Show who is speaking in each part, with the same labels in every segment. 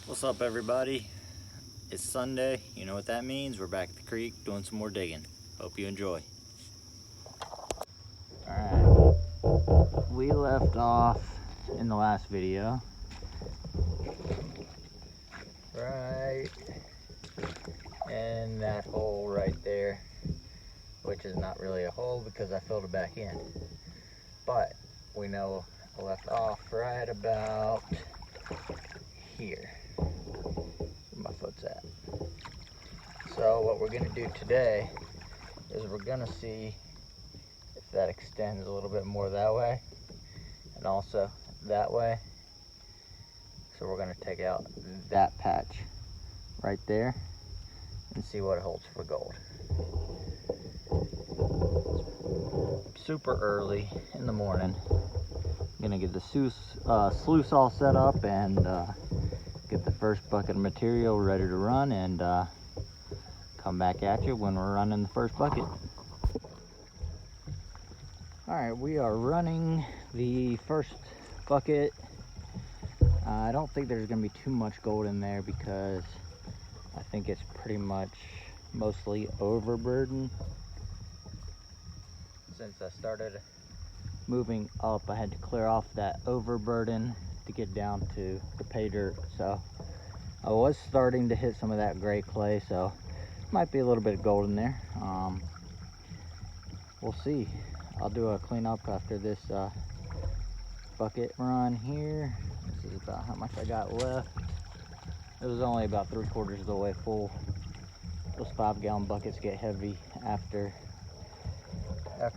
Speaker 1: What's up, everybody? It's Sunday. You know what that means. We're back at the creek doing some more digging. Hope you enjoy. Alright, we left off in the last video right in that hole right there, which is not really a hole because I filled it back in, but we know I left off right about here where my foot's at. So what we're going to do today is we're going to see if that extends a little bit more that way and also that way. So we're going to take out that patch right there and see what it holds for gold. It's super early in the morning. I'm going to get the sluice all set up and get the first bucket of material ready to run and come back at you when we're running the first bucket. Alright, we are running the first bucket. I don't think there's going to be too much gold in there because I think it's pretty much mostly overburden. Since I started moving up, I had to clear off that overburden to get down to the pay dirt. So I was starting to hit some of that gray clay, so might be a little bit of gold in there. We'll see. I'll do a cleanup after this bucket run here. This is about how much I got left. It was only about 3/4 of the way full. Those 5-gallon buckets get heavy after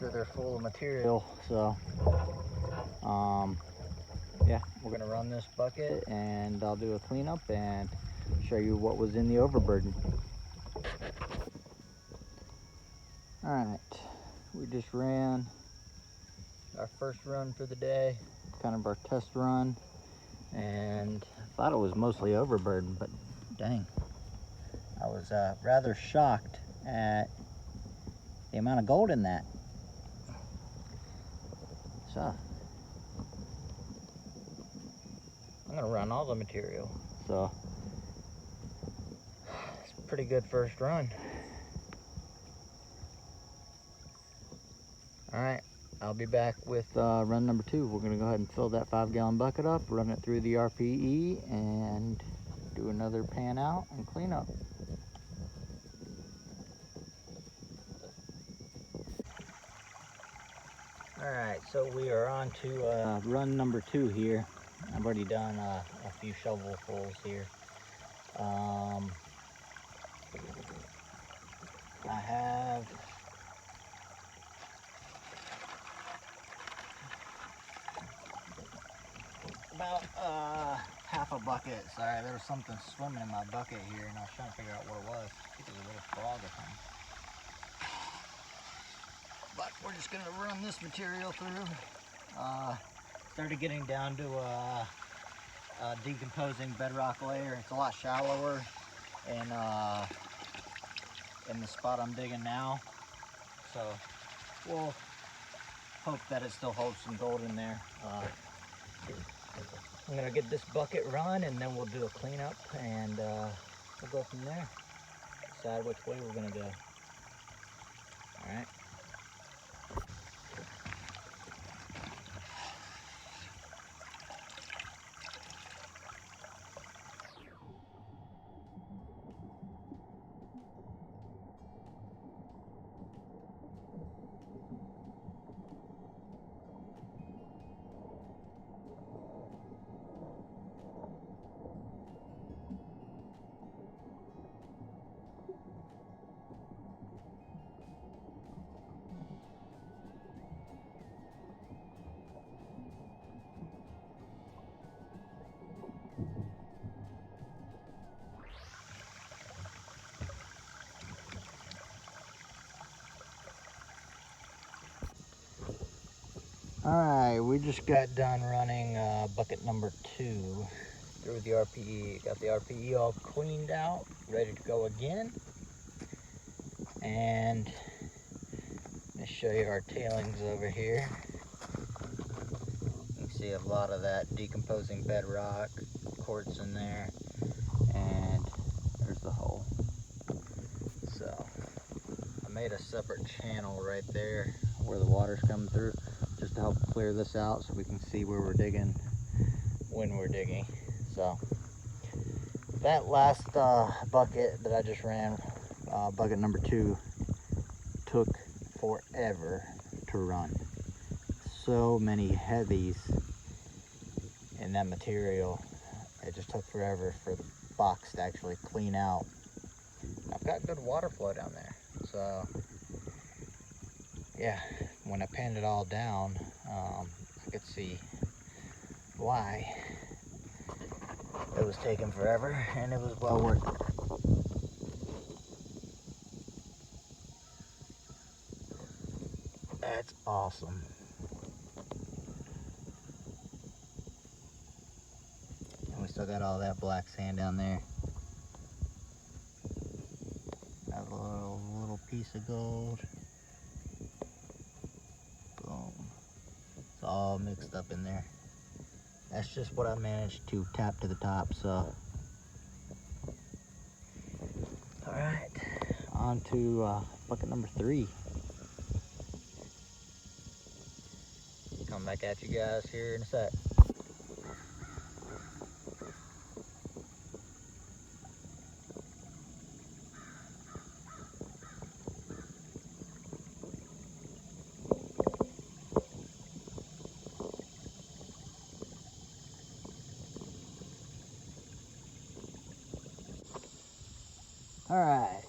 Speaker 1: they're full of material. So yeah, we're gonna run this bucket and I'll do a cleanup and show you what was in the overburden. All right, we just ran our first run for the day, kind of our test run, and I thought it was mostly overburden, but dang, I was rather shocked at the amount of gold in that. So I'm gonna run all the material, so it's a pretty good first run. All right, I'll be back with run number 2. We're gonna go ahead and fill that 5-gallon bucket up, run it through the RPE, and do another pan out and clean up. All right, so we are on to run number 2 here. I've already done a few shovelfuls here. I have about half a bucket. Sorry, there was something swimming in my bucket here and I was trying to figure out what it was. I think it was a little frog or something. But we're just gonna run this material through. Started getting down to a decomposing bedrock layer. It's a lot shallower in the spot I'm digging now. So we'll hope that it still holds some gold in there. I'm gonna get this bucket run and then we'll do a cleanup and we'll go from there. Decide which way we're gonna go. All right. All right, we just got done running bucket number 2 through the RPE. Got the RPE all cleaned out, ready to go again. And let me show you our tailings over here. You can see a lot of that decomposing bedrock, quartz in there. made a separate channel right there where the water's coming through, just to help clear this out so we can see where we're digging when we're digging. So that last bucket that I just ran, bucket number 2, took forever to run. So many heavies in that material. It just took forever for the box to actually clean out. I've got good water flow down there, so yeah, when I panned it all down, I could see why it was taking forever, and it was well worth it. That's awesome. And we still got all that black sand down there. Got a little piece of gold. Boom. It's all mixed up in there. That's just what I managed to tap to the top, so. All right, on to bucket number 3. Come back at you guys here in a sec. All right,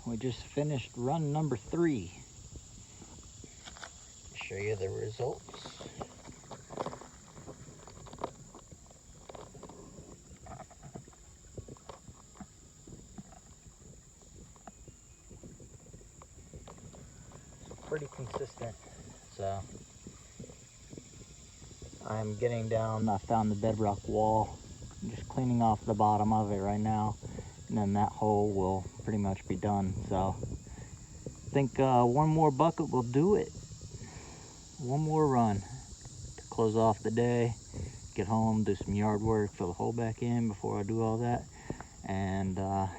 Speaker 1: we just finished run number 3. Show you the results. Pretty consistent, so I'm getting down. I found the bedrock wall. I'm just cleaning off the bottom of it right now, and then that hole will pretty much be done. So I think one more bucket will do it. One more run to close off the day, get home, do some yard work, fill the hole back in before I do all that, and I'll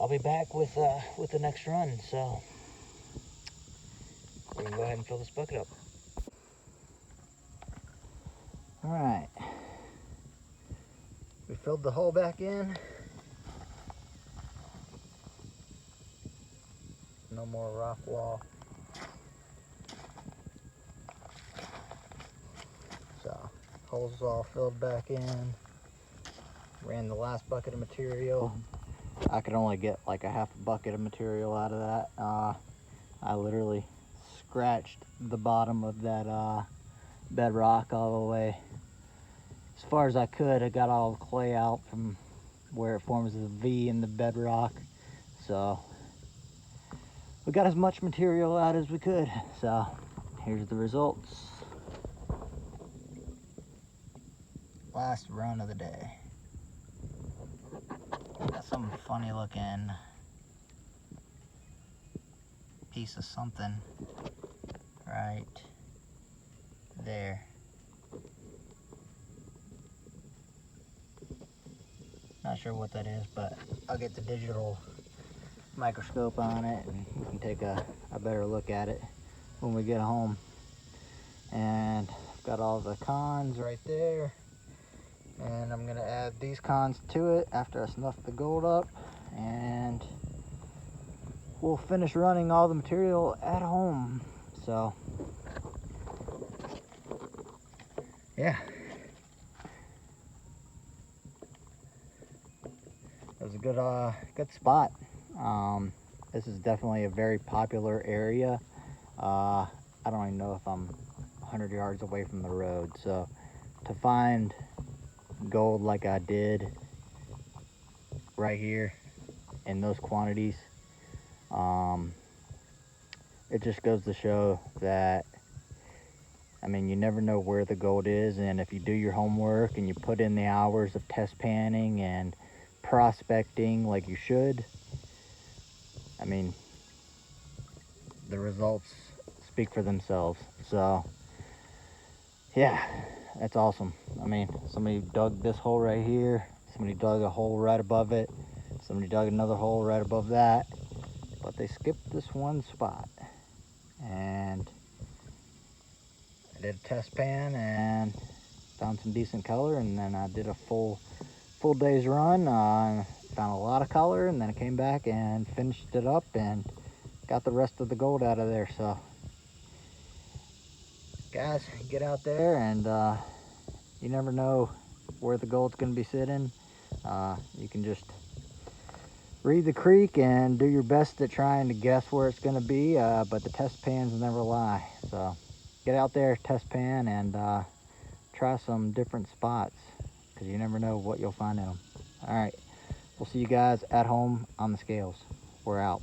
Speaker 1: be back with the next run. So we can go ahead and fill this bucket up. All right, we filled the hole back in. No more rock wall. So, hole's all filled back in. Ran the last bucket of material. I could only get like a half a bucket of material out of that. I literally scratched the bottom of that bedrock all the way as far as I could. I got all the clay out from where it forms the V in the bedrock. So we got as much material out as we could. So here's the results. Last run of the day. Got some funny looking piece of something right there. Not sure what that is, but I'll get the digital microscope on it and we can take a better look at it when we get home. And I've got all the cons right there, and I'm gonna add these cons to it after I snuff the gold up, and we'll finish running all the material at home. So yeah, it was a good spot. This is definitely a very popular area. I don't even know if I'm 100 yards away from the road, so to find gold like I did right here in those quantities, it just goes to show that, I mean, you never know where the gold is, and if you do your homework and you put in the hours of test panning and prospecting like you should, I mean, the results speak for themselves. So yeah, that's awesome. I mean, somebody dug this hole right here, somebody dug a hole right above it, somebody dug another hole right above that, but they skipped this one spot. And I did a test pan and found some decent color, and then I did a full day's run. Found a lot of color, and then I came back and finished it up and got the rest of the gold out of there. So guys, get out there, and you never know where the gold's going to be sitting. You can just read the creek and do your best at trying to guess where it's going to be, but the test pans never lie. So get out there, test pan, and try some different spots, because you never know what you'll find in them. All right, we'll see you guys at home on the scales. We're out.